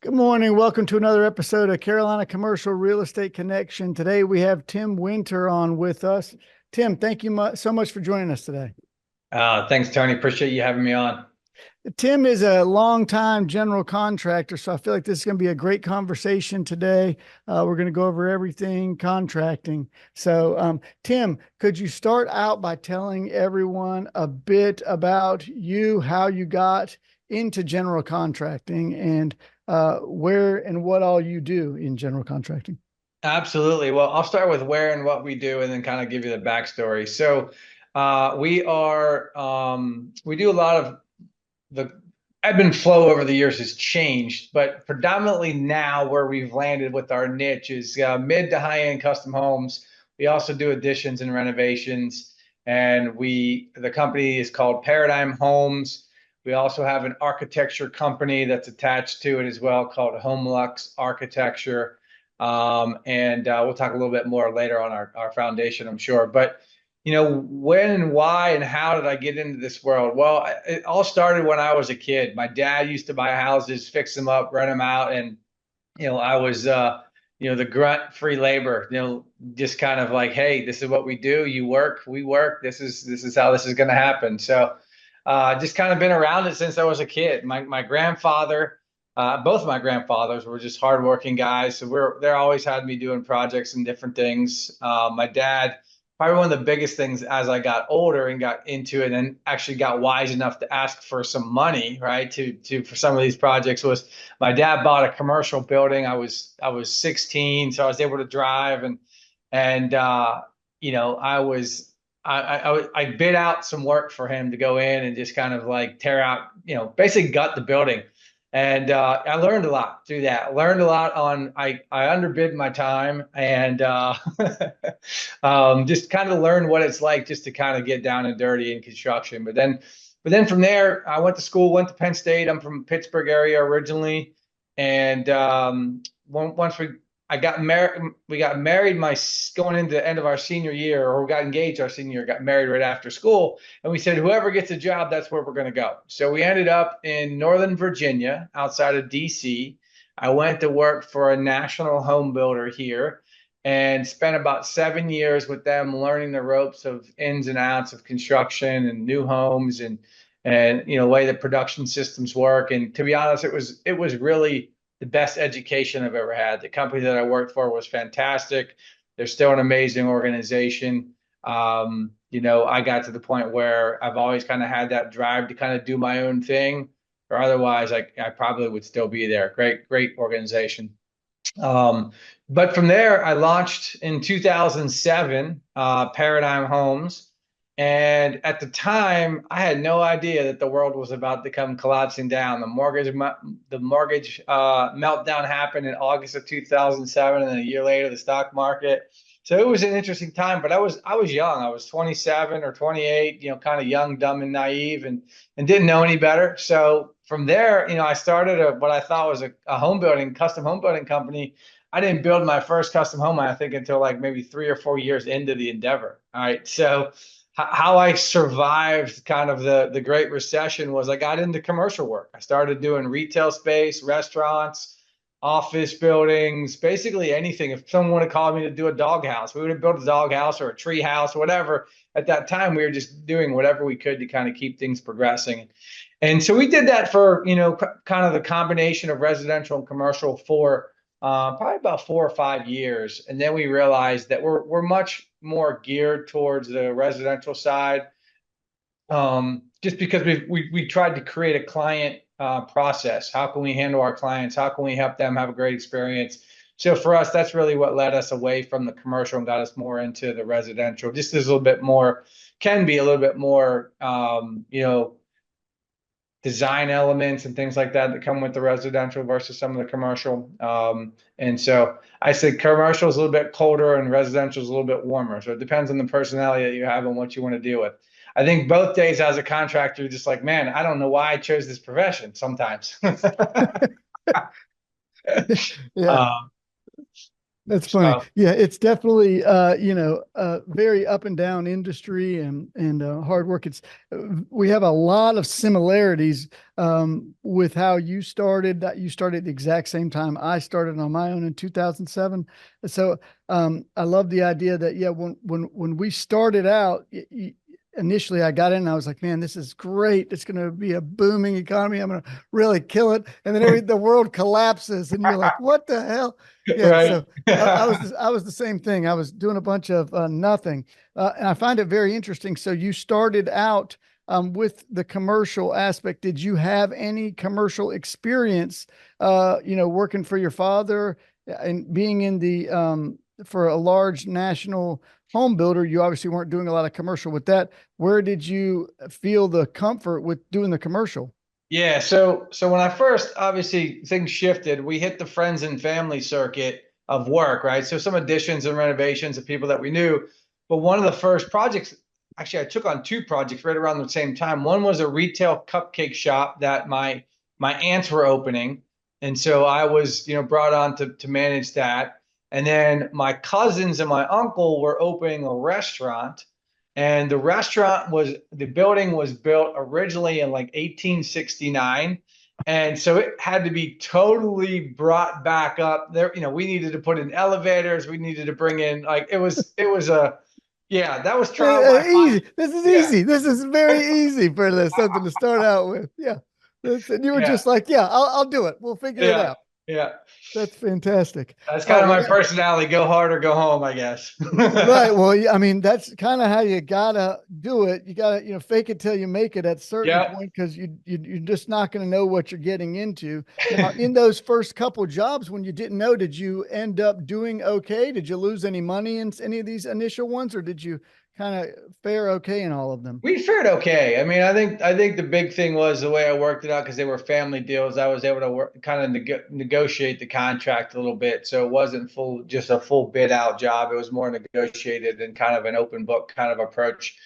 Good morning. Welcome to another episode of Carolina Commercial Real Estate Connection. Today we have Tim Winter on with us. Tim, thank you so much for joining us today. Thanks, Tony. Appreciate you having me on. Tim is a longtime general contractor, so I feel like this is going to be a great conversation today. We're going to go over everything contracting. Tim, could you start out by telling everyone a bit about you, how you got into general contracting, and where and what all you do in general contracting? Absolutely. Well, I'll start with where and what we do and then kind of give you the backstory. We do a lot of the ebb and flow over the years has changed, but predominantly now where we've landed with our niche is mid to high end custom homes. We also do additions and renovations, and the company is called Paradigm Homes. We also have an architecture company that's attached to it as well called Homelux Architecture. We'll talk a little bit more later on our foundation, I'm sure. But when and why and how did I get into this world? Well, it all started when I was a kid. My dad used to buy houses, fix them up, rent them out, and I was the grunt free labor. Just kind of like, hey, this is what we do. You work, we work. This is how this is going to happen. Just kind of been around it since I was a kid. My grandfather. Both of my grandfathers were just hardworking guys, so they're always had me doing projects and different things. My dad, probably one of the biggest things as I got older and got into it, and actually got wise enough to ask for some money, right, to for some of these projects was my dad bought a commercial building. I was 16, so I was able to drive and I bid out some work for him to go in and just kind of like tear out, basically gut the building. And I learned a lot through that. I learned a lot I underbid my time and just kind of learned what it's like just to kind of get down and dirty in construction. But then from there, I went to school, went to Penn State. I'm from Pittsburgh area originally. And once I got married, we got married going into the end of our senior year, or we got engaged our senior year, got married right after school. And we said, whoever gets a job, that's where we're going to go. So we ended up in Northern Virginia, outside of DC. I went to work for a national home builder here and spent about 7 years with them learning the ropes of ins and outs of construction and new homes and the way that production systems work. And to be honest, it was really the best education I've ever had. The company that I worked for was fantastic. They're still an amazing organization. I got to the point where I've always kind of had that drive to kind of do my own thing, or otherwise I probably would still be there. Great, great organization. But from there, I launched in 2007, Paradigm Homes. And at the time, I had no idea that the world was about to come collapsing down. The mortgage meltdown happened in August of 2007, and then a year later, the stock market. So it was an interesting time. But I was young. I was 27 or 28. Kind of young, dumb, and naive, and didn't know any better. So from there, I started what I thought was a custom home building company. I didn't build my first custom home, I think, until like maybe 3 or 4 years into the endeavor. All right. So how I survived kind of the Great Recession was I got into commercial work. I started doing retail space, restaurants, office buildings, basically anything. If someone wanted to call me to do a doghouse, we would have built a doghouse or a tree house, whatever. At that time, we were just doing whatever we could to kind of keep things progressing. And so we did that for, kind of the combination of residential and commercial for probably about 4 or 5 years. And then we realized that we're much more geared towards the residential side, just because we tried to create a client process. How can we handle our clients? How can we help them have a great experience? So for us, that's really what led us away from the commercial and got us more into the residential. Just as a little bit more, can be a little bit more, design elements and things like that come with the residential versus some of the commercial. And so I say commercial is a little bit colder and residential is a little bit warmer. So it depends on the personality that you have and what you want to deal with. I think both days as a contractor, you're just like, man, I don't know why I chose this profession sometimes. Yeah. uh, That's funny. So Yeah, it's definitely very up and down industry and hard work. It's we have a lot of similarities with how you started. That you started the exact same time I started on my own in 2007. So I love the idea that yeah, when we started out, initially I got in and I was like, man, this is great. It's going to be a booming economy. I'm going to really kill it. And then the world collapses and you're like, what the hell? Yeah. right. So I was the same thing. I was doing a bunch of nothing, and I find it very interesting. So you started out with the commercial aspect. Did you have any commercial experience? Working for your father and being in the for a large national home builder. You obviously weren't doing a lot of commercial with that. Where did you feel the comfort with doing the commercial? Yeah, so when I first, obviously things shifted. We hit the friends and family circuit of work, right? So some additions and renovations of people that we knew. But one of the first projects, actually, I took on two projects right around the same time. One was a retail cupcake shop that my aunts were opening, and so I was, brought on to manage that. And then my cousins and my uncle were opening a restaurant, and the building was built originally in like 1869. And so it had to be totally brought back up there. We needed to put in elevators. We needed to bring in, like, yeah, that was trial by fire. Easy. This is Yeah. easy. This is very easy for something to start out with. Yeah. And you were Yeah. just like, yeah, I'll do it. We'll figure it Yeah. out. Yeah. That's fantastic. That's Oh, kind of well, my personality. Go hard or go home, I guess. right. Well, yeah, I mean, that's kind of how you gotta do it. You gotta, fake it till you make it at a certain Yeah. point because you're just not gonna know what you're getting into. Now, in those first couple jobs when you didn't know, did you end up doing okay? Did you lose any money in any of these initial ones, or did you kind of fare okay in all of them? We fared okay. I mean, I think the big thing was the way I worked it out because they were family deals. I was able to work, kind of negotiate the contract a little bit, so it wasn't just a full bid out job. It was more negotiated and kind of an open book kind of approach,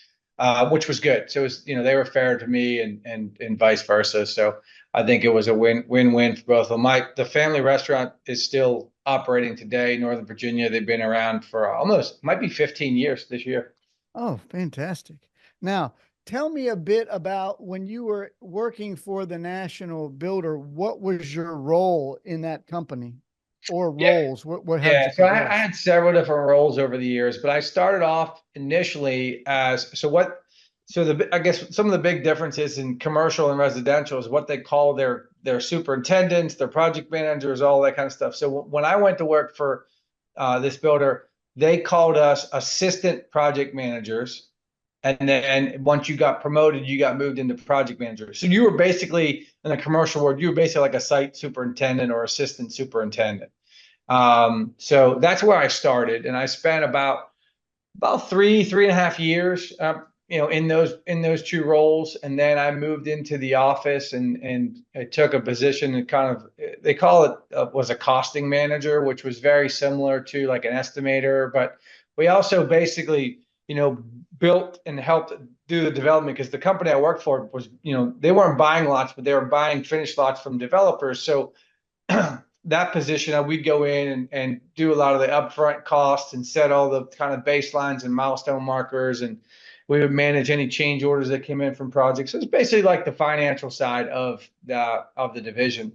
which was good. So it was, they were fair to me and vice versa. So I think it was a win-win for both of them. The family restaurant is still operating today, Northern Virginia. They've been around for almost might be 15 years this year. Oh, fantastic. Now, tell me a bit about when you were working for the national builder, what was your role in that company or roles? How did Yeah, you so I progress? had several different roles over the years, but I started off initially as I guess some of the big differences in commercial and residential is what they call their superintendents, their project managers, all that kind of stuff. So when I went to work for this builder, they called us assistant project managers, and then once you got promoted, you got moved into project manager. So you were basically in the commercial world, you were basically like a site superintendent or assistant superintendent. So that's where I started, and I spent about 3.5 years, in those two roles, and then I moved into the office and I took a position and kind of they call it was a costing manager, which was very similar to like an estimator, but we also basically built and helped do the development because the company I worked for was they weren't buying lots, but they were buying finished lots from developers. So that position, we'd go in and do a lot of the upfront costs and set all the kind of baselines and milestone markers, and we would manage any change orders that came in from projects. So it's basically like the financial side of the division.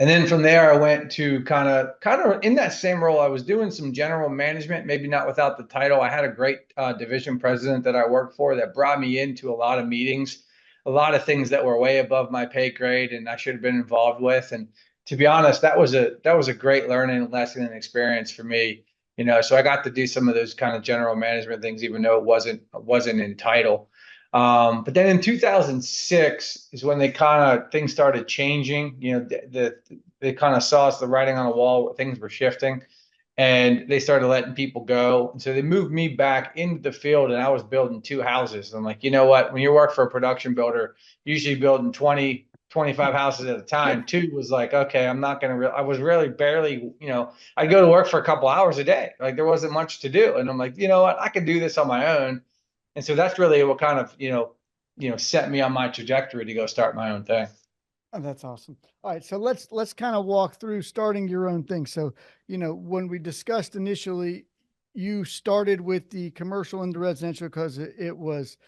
And then from there, I went to kind of in that same role. I was doing some general management, maybe not without the title. I had a great division president that I worked for that brought me into a lot of meetings, a lot of things that were way above my pay grade, and I should have been involved with. And to be honest, that was a great learning lesson and experience for me. So I got to do some of those kind of general management things, even though it wasn't in title. But then in 2006 is when things started changing. They kind of saw us the writing on the wall, things were shifting, and they started letting people go. And so they moved me back into the field, and I was building two houses. I'm like, you know what? When you work for a production builder, usually building 20, 25 houses at a time. Two was like, okay, I'm not going to, I was really barely, I'd go to work for a couple hours a day. Like there wasn't much to do. And I'm like, you know what? I can do this on my own. And so that's really what kind of, set me on my trajectory to go start my own thing. Oh, that's awesome. All right, so let's kind of walk through starting your own thing. So, when we discussed initially, you started with the commercial and the residential because it was,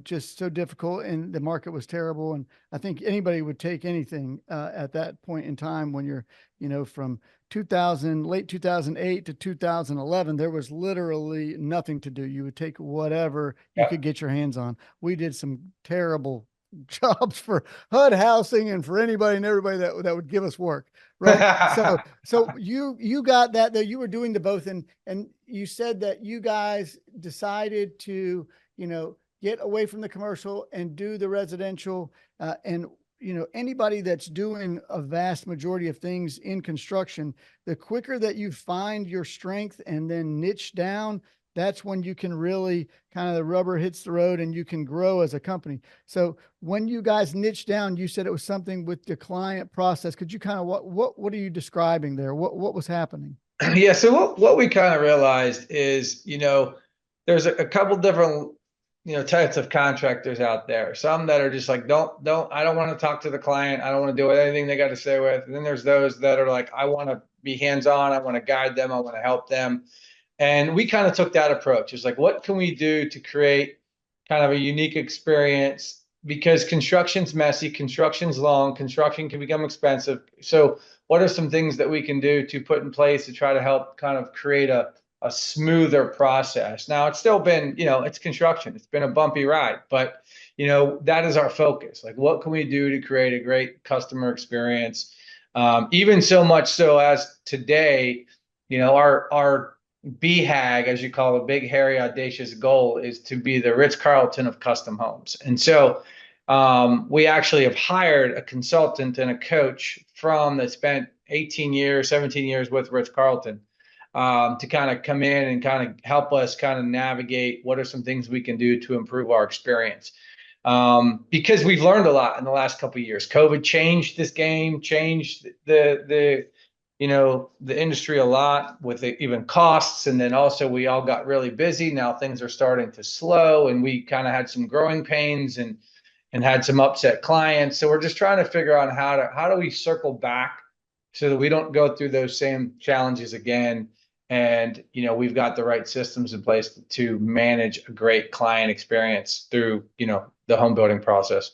just so difficult and the market was terrible. And I think anybody would take anything at that point in time when you're, from 2000, late 2008 to 2011, there was literally nothing to do. You would take whatever you Yeah. could get your hands on. We did some terrible jobs for HUD housing and for anybody and everybody that would give us work. Right. So you got that you were doing the both, and you said that you guys decided to, get away from the commercial and do the residential, and anybody that's doing a vast majority of things in construction, the quicker that you find your strength and then niche down, that's when you can really kind of the rubber hits the road and you can grow as a company. So when you guys niche down, you said it was something with the client process. Could you kind of what are you describing there? What was happening? Yeah, so what we kind of realized is, there's a couple different, types of contractors out there. Some that are just like, I don't want to talk to the client. I don't want to do anything they got to say with. And then there's those that are like, I want to be hands-on. I want to guide them. I want to help them. And we kind of took that approach. It's like, what can we do to create kind of a unique experience? Because construction's messy, construction's long, construction can become expensive. So what are some things that we can do to put in place to try to help kind of create a smoother process? Now, it's still been, it's construction. It's been a bumpy ride, but, that is our focus. Like, what can we do to create a great customer experience? Even so much so as today, our BHAG, as you call it, big, hairy, audacious goal is to be the Ritz-Carlton of custom homes. And so we actually have hired a consultant and a coach that spent 18 years, 17 years with Ritz-Carlton, to kind of come in and kind of help us kind of navigate what are some things we can do to improve our experience. Because we've learned a lot in the last couple of years. COVID changed this game, changed the industry a lot with even costs. And then also we all got really busy. Now things are starting to slow, and we kind of had some growing pains and had some upset clients. So we're just trying to figure out how do we circle back so that we don't go through those same challenges again. And, we've got the right systems in place to manage a great client experience through, the home building process.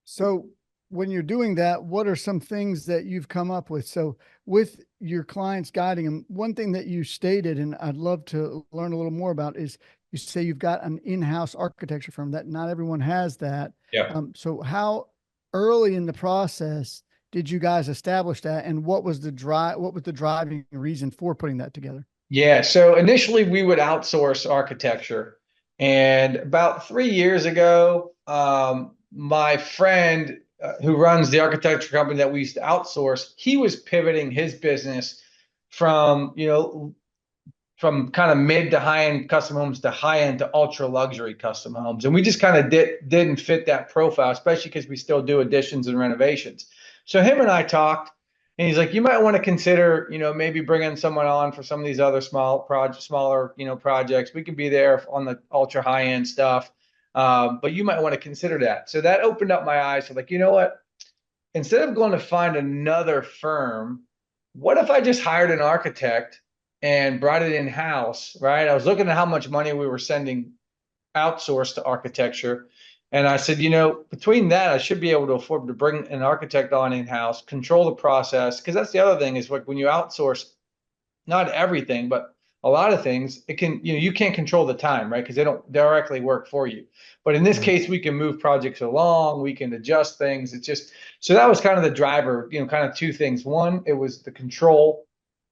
So when you're doing that, what are some things that you've come up with? So with your clients guiding them, one thing that you stated, and I'd love to learn a little more about, is you say you've got an in-house architecture firm. That not everyone has that. Yeah. So how early in the process did you guys establish that, and what was the driving reason for putting that together? Yeah. So initially we would outsource architecture. And about 3 years ago, my friend who runs the architecture company that we used to outsource, he was pivoting his business from, from kind of mid to high end custom homes to high end to ultra luxury custom homes. And we just kind of didn't fit that profile, especially because we still do additions and renovations. So him and I talked, and he's like, you might want to consider, maybe bringing someone on for some of these other smaller, projects. We could be there on the ultra high end stuff. But you might want to consider that. So that opened up my eyes to like, you know what? Instead of going to find another firm, what if I just hired an architect and brought it in house, right? I was looking at how much money we were sending outsourced to architecture. And I said, between that, I should be able to afford to bring an architect on in house, control the process. Because that's the other thing is like when you outsource, not everything, but a lot of things, it can, you can't control the time, right? Because they don't directly work for you. But in this case, we can move projects along, we can adjust things. It's just, so that was kind of the driver, kind of two things. One, it was the control.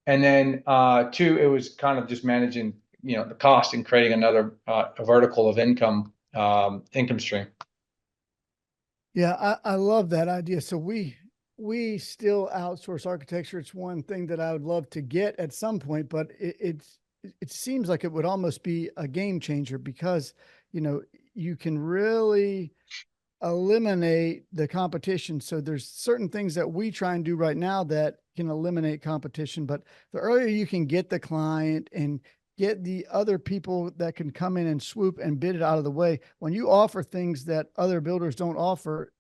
And then two, it was kind of just managing, the cost and creating another a vertical of income stream. Yeah, I love that idea. So we still outsource architecture. It's one thing that I would love to get at some point, but it seems like it would almost be a game changer because, you can really eliminate the competition. So there's certain things that we try and do right now that can eliminate competition, but the earlier you can get the client and get the other people that can come in and swoop and bid it out of the way. When you offer things that other builders don't offer,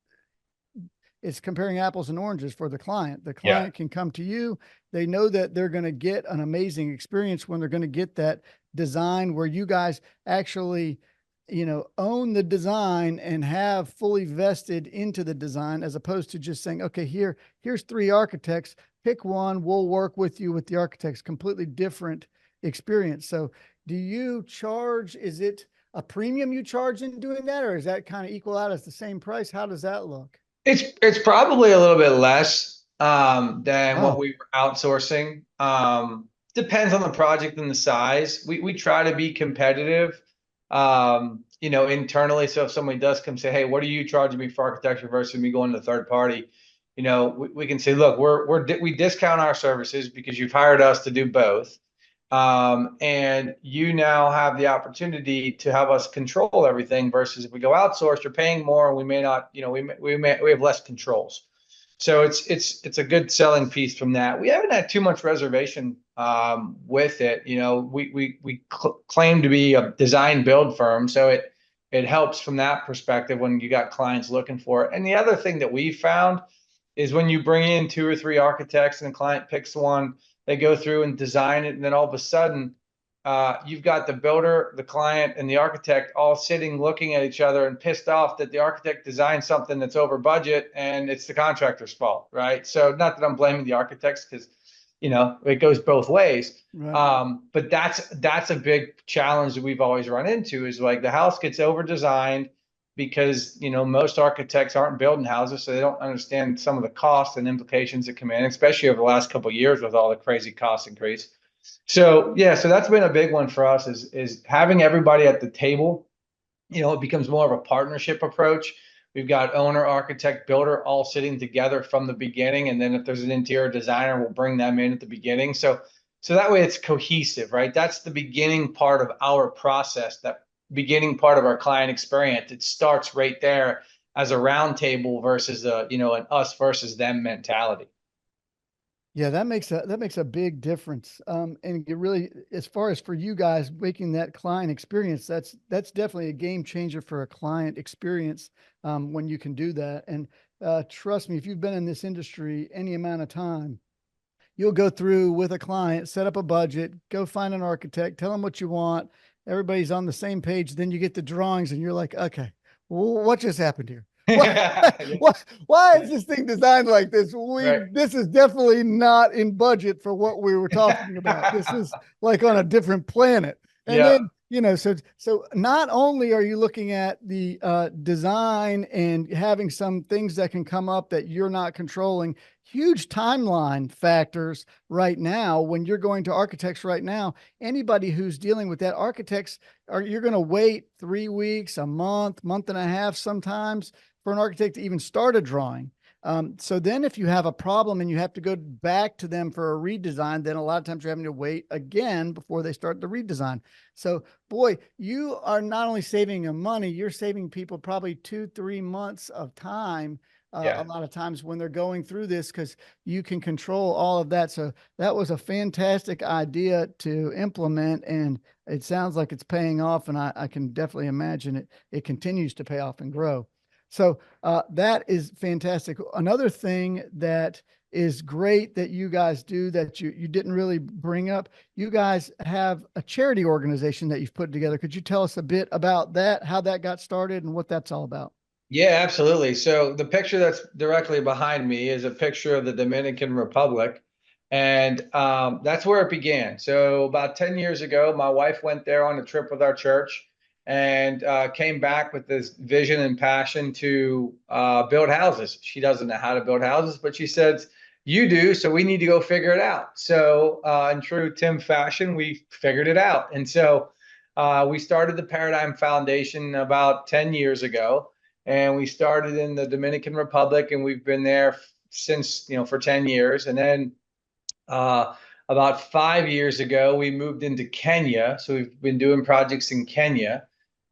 it's comparing apples and oranges for the client. The Yeah. client can come to you. They know that they're going to get an amazing experience when they're going to get that design where you guys actually, own the design and have fully vested into the design, as opposed to just saying, okay, here's three architects, pick one, we'll work with you with the architects. Completely different experience. So do you charge, is it a premium you charge in doing that, or is that kind of equal out as the same price? How does that look? It's probably a little bit less than what Oh, we were outsourcing. Depends on the project and the size. We try to be competitive, internally. So if somebody does come say, "Hey, what are you charging me for architecture versus me going to third party?" We can say, "Look, we discount our services because you've hired us to do both." And you now have the opportunity to have us control everything versus if we go outsource, you're paying more and we may not, we have less controls. So it's a good selling piece from that. We haven't had too much reservation with it. We claim to be a design build firm, so it helps from that perspective when you got clients looking for it. And the other thing that we found is when you bring in two or three architects and the client picks one, they go through and design it, and then all of a sudden, you've got the builder, the client, and the architect all sitting looking at each other and pissed off that the architect designed something that's over budget and it's the contractor's fault, right? So not that I'm blaming the architects because it goes both ways. right. But that's a big challenge that we've always run into is like the house gets over designed because most architects aren't building houses, so they don't understand some of the costs and implications that come in, especially over the last couple of years with all the crazy cost increase. So yeah, so that's been a big one for us is having everybody at the table. It becomes more of a partnership approach. We've got owner, architect, builder all sitting together from the beginning, and then if there's an interior designer, we'll bring them in at the beginning. So that way it's cohesive, right? That's the beginning part of our process, that beginning part of our client experience. It starts right there as a round table versus an us versus them mentality. Yeah, that makes a big difference. And it really, as far as for you guys making that client experience, that's definitely a game changer for a client experience when you can do that. And trust me, if you've been in this industry any amount of time, you'll go through with a client, set up a budget, go find an architect, tell them what you want. Everybody's on the same page. Then you get the drawings, and you're like, okay, what just happened here? Why, Yeah, why is this thing designed like this? right. This is definitely not in budget for what we were talking about. This is like on a different planet. And Yeah, then, so not only are you looking at the design and having some things that can come up that you're not controlling, huge timeline factors right now when you're going to architects right now. Anybody who's dealing with that, architects you're going to wait 3 weeks, a month and a half sometimes for an architect to even start a drawing. So then if you have a problem and you have to go back to them for a redesign, then a lot of times you're having to wait again before they start the redesign. So boy, you are not only saving them money, you're saving people probably 2-3 months of time. A yeah. lot of times when they're going through this, because you can control all of that. So that was a fantastic idea to implement, and it sounds like it's paying off. And I can definitely imagine it continues to pay off and grow. So that is fantastic. Another thing that is great that you guys do that you didn't really bring up, you guys have a charity organization that you've put together. Could you tell us a bit about that, how that got started and what that's all about? Yeah, absolutely. So the picture that's directly behind me is a picture of the Dominican Republic, and that's where it began. So about 10 years ago, my wife went there on a trip with our church and came back with this vision and passion to build houses. She doesn't know how to build houses, but she says, "You do, so we need to go figure it out." So in true Tim fashion, we figured it out. And so we started the Paradigm Foundation about 10 years ago, and we started in the Dominican Republic, and we've been there since, for 10 years. And then about 5 years ago, we moved into Kenya. So we've been doing projects in Kenya.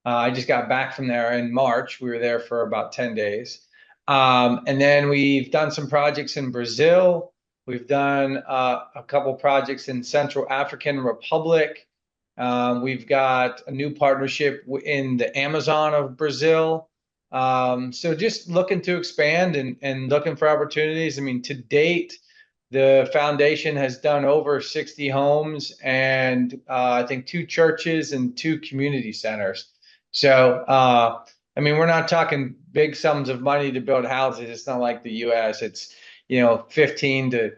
I just got back from there in March. We were there for about 10 days. And then we've done some projects in Brazil. We've done a couple projects in Central African Republic. We've got a new partnership in the Amazon of Brazil. So just looking to expand and looking for opportunities. I mean, to date, the foundation has done over 60 homes and I think 2 churches and 2 community centers. So, I mean, we're not talking big sums of money to build houses. It's not like the US. It's, 15 to,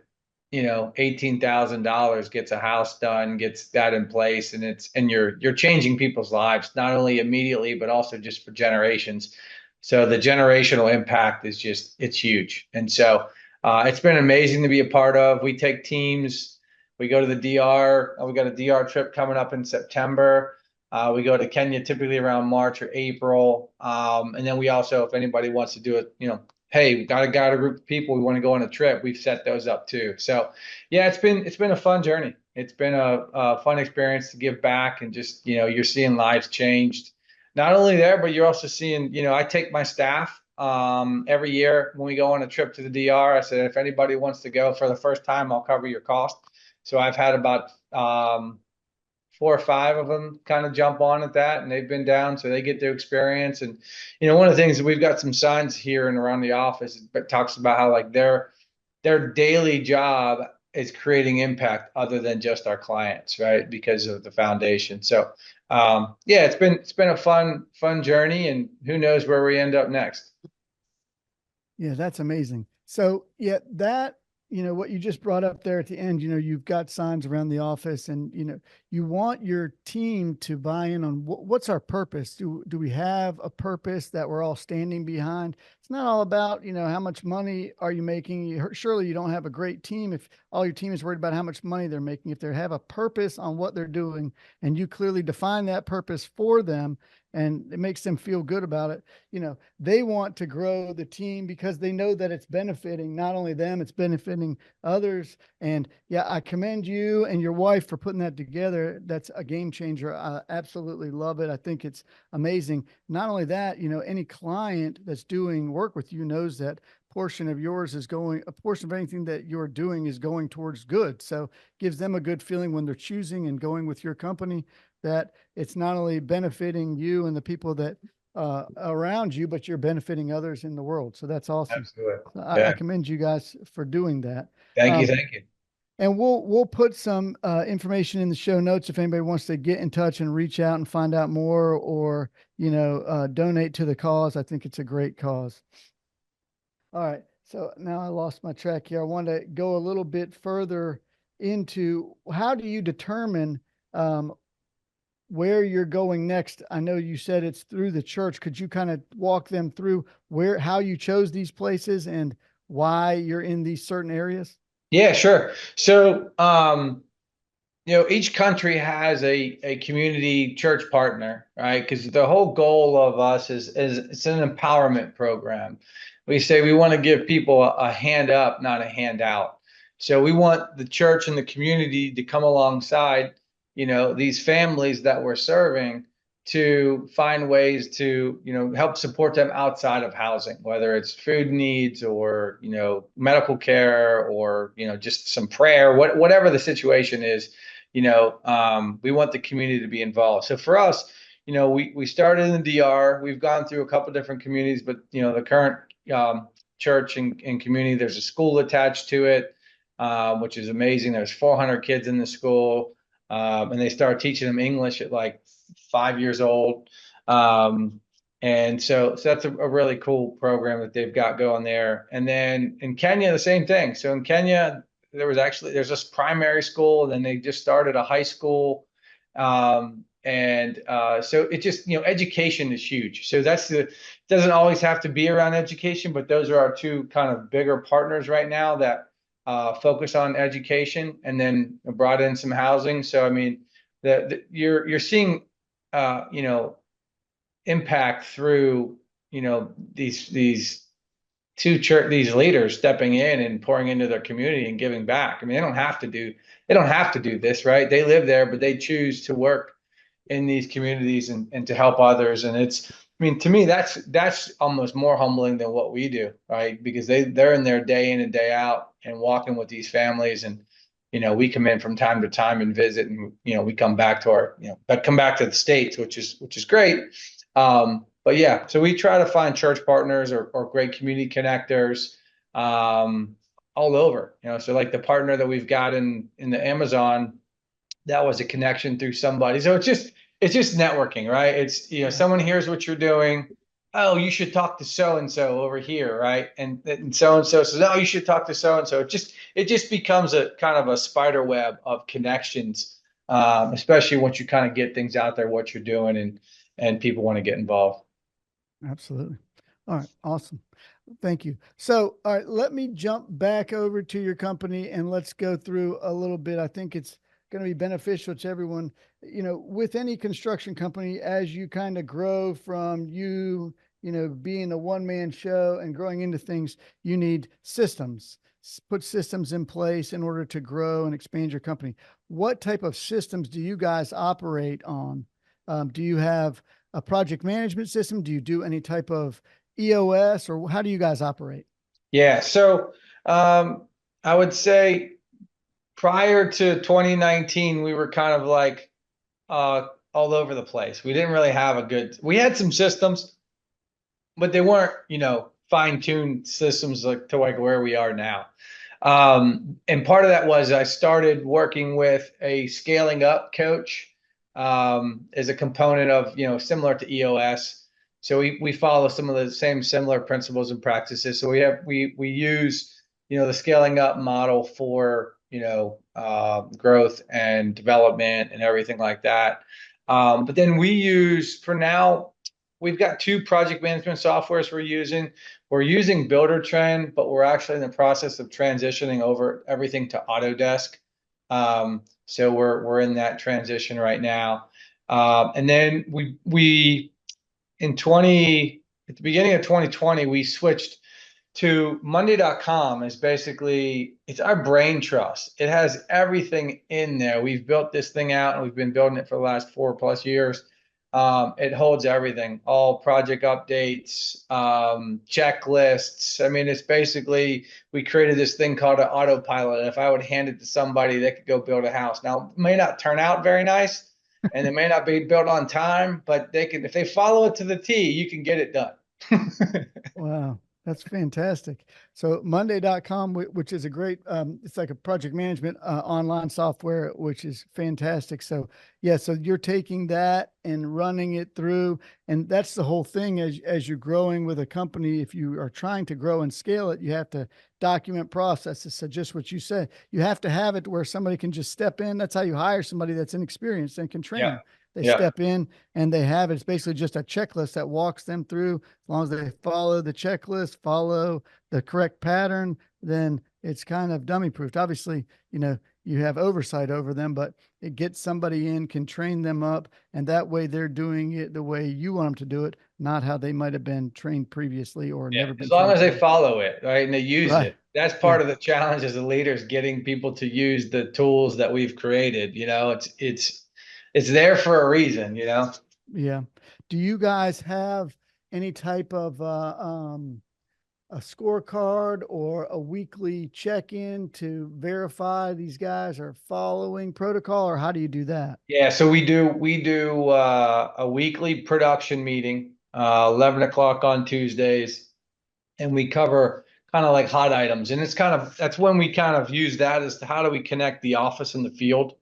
$18,000 gets a house done, gets that in place, and you're changing people's lives, not only immediately, but also just for generations. So the generational impact is it's huge. And so, it's been amazing to be a part of. We take teams. We go to the DR. We got a DR trip coming up in September. We go to Kenya typically around March or April. And then we also, if anybody wants to do it, hey, we got a group of people, we want to go on a trip, we've set those up too. So yeah, it's been a fun journey. It's been a fun experience to give back, and just, you're seeing lives changed. Not only there, but you're also seeing, I take my staff every year when we go on a trip to the DR. I said, if anybody wants to go for the first time, I'll cover your cost. So I've had about 4 or 5 of them kind of jump on at that, and they've been down, so they get to experience. And one of the things that we've got some signs here and around the office, but talks about how like their daily job is creating impact other than just our clients, right? Because of the foundation. So yeah, it's been a fun journey, and who knows where we end up next. Yeah, that's amazing. So yeah, that, what you just brought up there at the end, you've got signs around the office, and, you want your team to buy in on what's our purpose. Do we have a purpose that we're all standing behind? It's not all about, how much money are you making? Surely you don't have a great team if all your team is worried about how much money they're making. If they have a purpose on what they're doing, and you clearly define that purpose for them, and it makes them feel good about it, they want to grow the team because they know that it's benefiting not only them, it's benefiting others. And yeah, I commend you and your wife for putting that together. That's a game changer. I absolutely love it. I think it's amazing. Not only that, any client that's doing work with you knows that a portion of anything that you're doing is going towards good. So gives them a good feeling when they're choosing and going with your company, that it's not only benefiting you and the people that around you, but you're benefiting others in the world. So that's awesome. Absolutely. I commend you guys for doing that. Thank you. Um, Thank you. and we'll put some information in the show notes if anybody wants to get in touch and reach out and find out more, or donate to the cause. I think it's a great cause. All right. So now I lost my track here. I want to go a little bit further into how do you determine where you're going next. I know you said it's through the church. Could you kind of walk them through how you chose these places and why you're in these certain areas? Yeah, sure. So, each country has a community church partner, right? Because the whole goal of us is it's an empowerment program. We say we want to give people a hand up, not a handout. So we want the church and the community to come alongside, these families that we're serving, to find ways to, help support them outside of housing, whether it's food needs or, medical care, or, just some prayer, whatever the situation is. We want the community to be involved. So for us, we started in the DR. We've gone through a couple different communities, but the current church and community, there's a school attached to it, which is amazing. There's 400 kids in the school, and they start teaching them English at like 5 years old. And so that's a really cool program that they've got going there. And then in Kenya, the same thing. So in Kenya, there's this primary school, and then they just started a high school. So it just, education is huge. So doesn't always have to be around education, but those are our 2 kind of bigger partners right now that focus on education, and then brought in some housing. So, I mean, you're seeing, impact through, these these leaders stepping in and pouring into their community and giving back. I mean, they don't have to do this, right? They live there, but they choose to work in these communities and to help others. And I mean, to me, that's almost more humbling than what we do, right? Because they're in there day in and day out and walking with these families, and we come in from time to time and visit, and we come back to come back to the States, which is great. But yeah, so we try to find church partners or great community connectors all over. So like the partner that we've got in the Amazon, that was a connection through somebody. So it's just networking, right? It's someone hears what you're doing. Oh, you should talk to so and so over here, right? And so says, oh, you should talk to so and so. It just becomes a kind of a spider web of connections, especially once you kind of get things out there, what you're doing, and people want to get involved. Absolutely. All right. Awesome. Thank you. So, all right, let me jump back over to your company and let's go through a little bit. I think it's going to be beneficial to everyone. With any construction company, as you kind of grow from being a one-man show and growing into things, you need systems. Put systems in place in order to grow and expand your company. What type of systems do you guys operate on? Do you have a project management system? Do you do any type of EOS, or how do you guys operate? Yeah. So I would say prior to 2019, we were kind of like all over the place. We didn't really have we had some systems, but they weren't, fine-tuned systems to where we are now. And part of that was I started working with a scaling up coach as a component of, similar to EOS. So we follow some of the same similar principles and practices. So we use, the scaling up model for, growth and development and everything like that. But then for now, we've got two project management softwares we're using. We're using Buildertrend, but we're actually in the process of transitioning over everything to Autodesk. So we're in that transition right now. And then we at the beginning of 2020, we switched to Monday.com. It's our brain trust. It has everything in there. We've built this thing out and we've been building it for the last 4+ years. It holds everything, all project updates, checklists. I mean, it's basically, we created this thing called an autopilot. If I would hand it to somebody, they could go build a house. Now, it may not turn out very nice and it may not be built on time, but if they follow it to the T, you can get it done. Wow, that's fantastic. So Monday.com, which is a great, it's like a project management online software, which is fantastic. So yeah, so you're taking that and running it through, and that's the whole thing as you're growing with a company. If you are trying to grow and scale it, you have to document processes. So just what you said, you have to have it where somebody can just step in. That's how you hire somebody that's inexperienced and can train them. They step in and they have it. It's basically just a checklist that walks them through. As long as they follow the checklist, follow the correct pattern, then it's kind of dummy proofed. Obviously, you have oversight over them, but it gets somebody in, can train them up, and that way they're doing it the way you want them to do it, not how they might have been trained previously or never been As long trained as they previously. follow it, right, and they use Right. it. That's Yeah. part of the challenge as a leader, is getting people to use the tools that we've created. It's there for a reason. Yeah. Do you guys have any type of a scorecard or a weekly check-in to verify these guys are following protocol, or how do you do that? Yeah, so we do a weekly production meeting, 11 o'clock on Tuesdays, and we cover kind of like hot items. And that's when we kind of use that as to how do we connect the office and the field.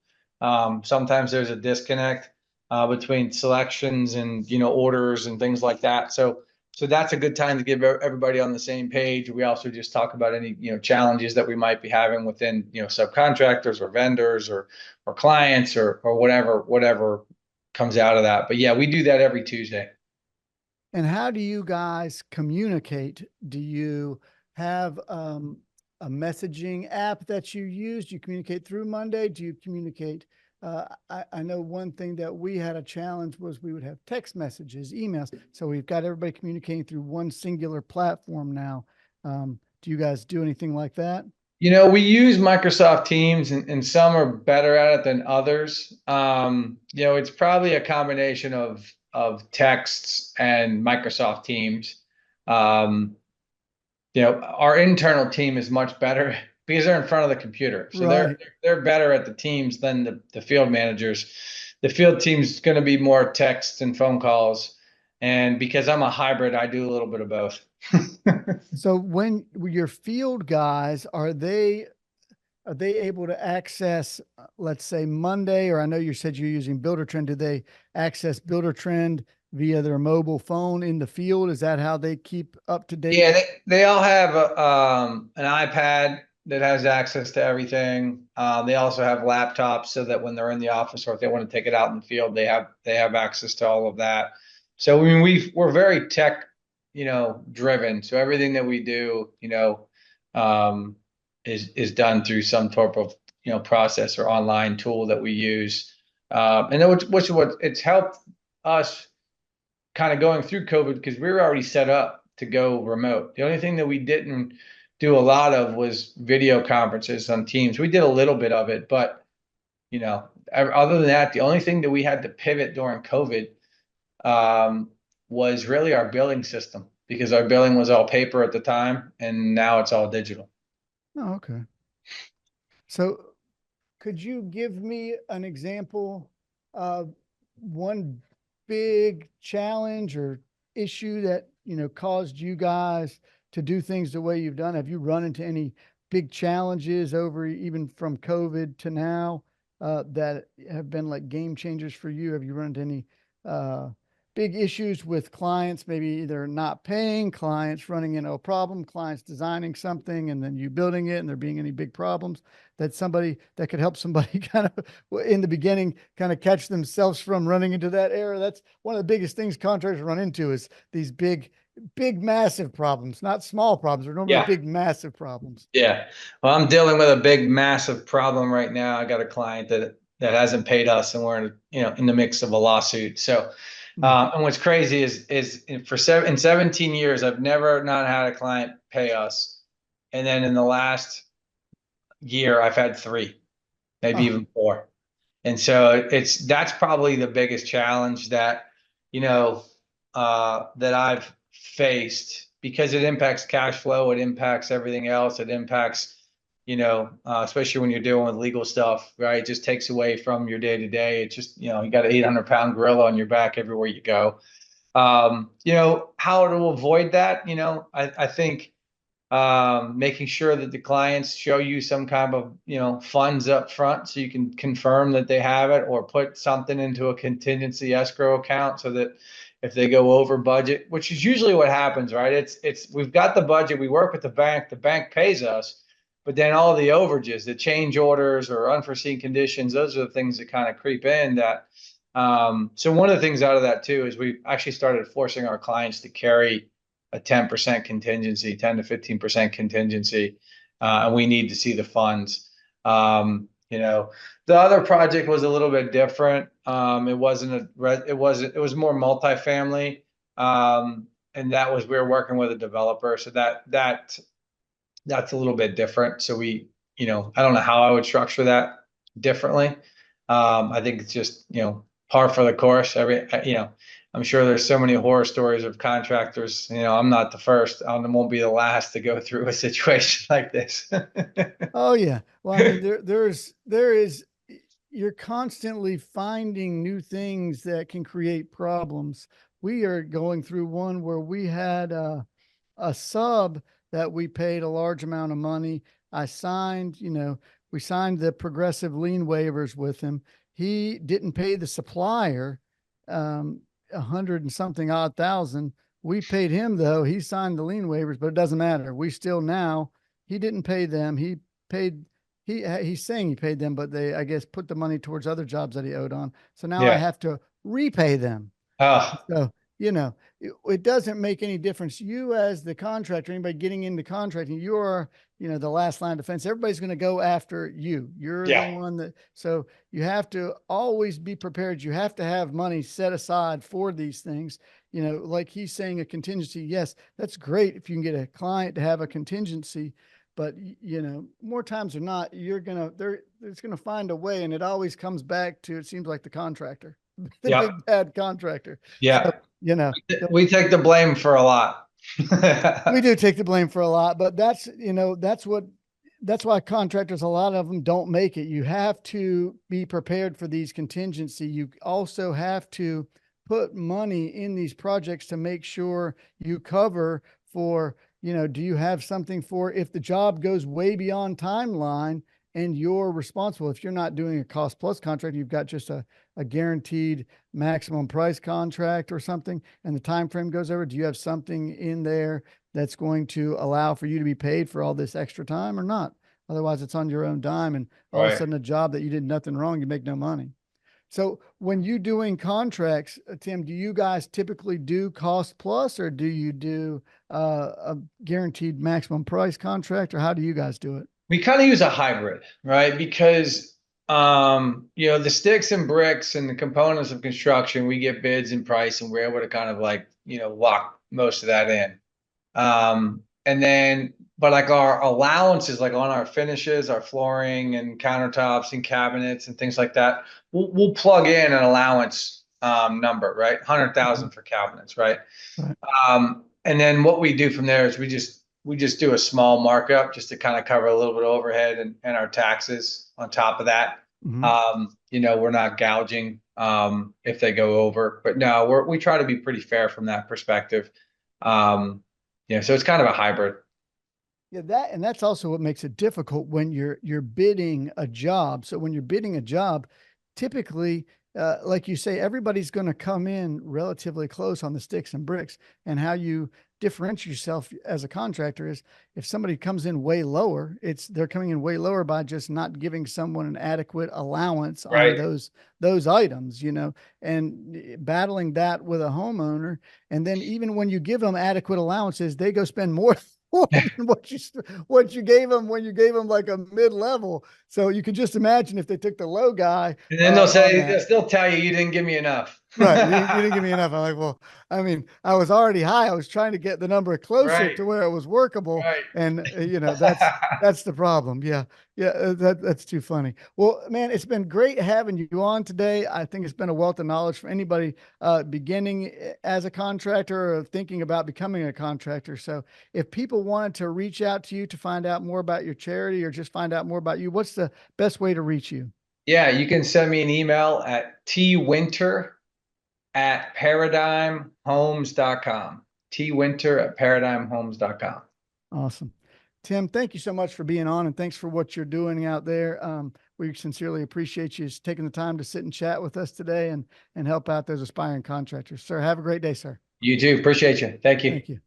Sometimes there's a disconnect between selections and orders and things like that. So that's a good time to get everybody on the same page. We also just talk about any challenges that we might be having within subcontractors or vendors or clients or whatever comes out of that. But yeah, we do that every Tuesday. And how do you guys communicate? Do you have a messaging app that you use? Do you communicate through Monday? Do you communicate? I know one thing that we had a challenge was we would have text messages, emails. So we've got everybody communicating through one singular platform now. Do you guys do anything like that? We use Microsoft Teams, and some are better at it than others. It's probably a combination of texts and Microsoft Teams. Our internal team is much better because they're in front of the computer. So Right. they're better at the teams than the field managers. The field team's going to be more text and phone calls. And because I'm a hybrid, I do a little bit of both. So when your field guys, are they able to access, let's say Monday, or I know you said you're using Builder Trend. Do they access Builder Trend via their mobile phone in the field? Is that how they keep up to date? Yeah, they all have an iPad that has access to everything. They also have laptops so that when they're in the office or if they want to take it out in the field, they have access to all of that. So I mean, we're very tech, driven. So everything that we do, um, is done through some type of process or online tool that we use. And then which is what it's helped us kind of going through COVID because we were already set up to go remote. The only thing that we didn't do a lot of was video conferences on Teams. We did a little bit of it, but other than that, the only thing that we had to pivot during COVID was really our billing system because our billing was all paper at the time, and now it's all digital. Oh, okay. So could you give me an example of one big challenge or issue that, caused you guys to do things the way you've done? Have you run into any big challenges over even from COVID to now that have been like game changers for you? Have you run into any big issues with clients, maybe either not paying, clients running into a problem, clients designing something and then you building it and there being any big problems that could help somebody kind of in the beginning kind of catch themselves from running into that error? That's one of the biggest things contractors run into is these big, massive problems, not small problems. They're normally Yeah. big, massive problems. Yeah. Well, I'm dealing with a big, massive problem right now. I got a client that hasn't paid us, and we're in the mix of a lawsuit. So, Mm. and what's crazy is in 17 years, I've never not had a client pay us, and then in the last year, I've had three, maybe Oh, even four. And so that's probably the biggest challenge that I've faced because it impacts cash flow, it impacts everything else, it impacts, especially when you're dealing with legal stuff, right? It just takes away from your day to day. It's just, you got an 800-pound gorilla on your back everywhere you go. How to avoid that, I think making sure that the clients show you some kind of funds up front so you can confirm that they have it or put something into a contingency escrow account so that if they go over budget, which is usually what happens, right? It's we've got the budget, we work with the bank pays us, but then all the overages, the change orders or unforeseen conditions, those are the things that kind of creep in that so one of the things out of that too is we actually started forcing our clients to carry a 10% contingency, 10 to 15% contingency, and we need to see the funds. The other project was a little bit different. It was more multifamily, and that was we were working with a developer, so that's a little bit different. So I don't know how I would structure that differently. I think it's just par for the course. I'm sure there's so many horror stories of contractors. I'm not the first. I won't be the last to go through a situation like this. oh yeah. Well, I mean, there is, you're constantly finding new things that can create problems. We are going through one where we had a sub that we paid a large amount of money. I signed, we signed the progressive lien waivers with him. He didn't pay the supplier a hundred and something odd thousand. We paid him though. He signed the lien waivers, but it doesn't matter. We still now, he didn't pay them. He paid, he's saying he paid them, but they, I guess, put the money towards other jobs that he owed on. So now I Yeah. have to repay them. Oh, So, it doesn't make any difference. You as the contractor, anybody getting into contracting, you're, the last line of defense. Everybody's going to go after you. You're the yeah. one so you have to always be prepared. You have to have money set aside for these things. Like he's saying a contingency. Yes, that's great if you can get a client to have a contingency, but more times than not, it's going to find a way. And it always comes back to, it seems like the contractor, the Yeah. big bad contractor. So, Yeah. you know, We take the blame for a lot. we do take the blame for a lot, but that's what that's why contractors, a lot of them don't make it. You have to be prepared for these contingency. You also have to put money in these projects to make sure you cover for, do you have something for if the job goes way beyond timeline and you're responsible? If you're not doing a cost plus contract, you've got just a guaranteed maximum price contract or something, and the time frame goes over. Do you have something in there that's going to allow for you to be paid for all this extra time or not? Otherwise, it's on your own dime, and all of a Right. sudden, a job that you did nothing wrong, you make no money. So, when you doing contracts, Tim, do you guys typically do cost plus, or do you do a guaranteed maximum price contract, or how do you guys do it? We kind of use a hybrid, right? Because the sticks and bricks and the components of construction, we get bids and price, and we're able to kind of like, lock most of that in. And then, but like our allowances, like on our finishes, our flooring and countertops and cabinets and things like that, we'll plug in an allowance number, right? 100,000 for cabinets, right? Right. And then what we do from there is we just do a small markup just to kind of cover a little bit of overhead and our taxes on top of that. Mhm. We're not gouging if they go over, but no, we try to be pretty fair from that perspective. So it's kind of a hybrid. Yeah, that's also what makes it difficult when you're bidding a job. So when you're bidding a job, typically, like you say, everybody's going to come in relatively close on the sticks and bricks. And how you differentiate yourself as a contractor is if somebody comes in way lower, they're coming in way lower by just not giving someone an adequate allowance on Right. those items, and battling that with a homeowner. And then even when you give them adequate allowances, they go spend more more than what you gave them when you gave them like a mid-level. So you can just imagine if they took the low guy And then they'll on say, they'll that. still tell you didn't give me enough. Right. You didn't give me enough. I'm like, well, I mean, I was already high. I was trying to get the number closer Right, to where it was workable. right. And, that's the problem. Yeah. Yeah. That's too funny. Well, man, it's been great having you on today. I think it's been a wealth of knowledge for anybody beginning as a contractor or thinking about becoming a contractor. So if people wanted to reach out to you to find out more about your charity or just find out more about you, what's the best way to reach you? Yeah, you can send me an email at twinter@paradigmhomes.com. twinter@paradigmhomes.com. Awesome. Tim, thank you so much for being on and thanks for what you're doing out there. We sincerely appreciate you taking the time to sit and chat with us today and help out those aspiring contractors. Sir, have a great day, sir. You too. Appreciate you. Thank you. Thank you.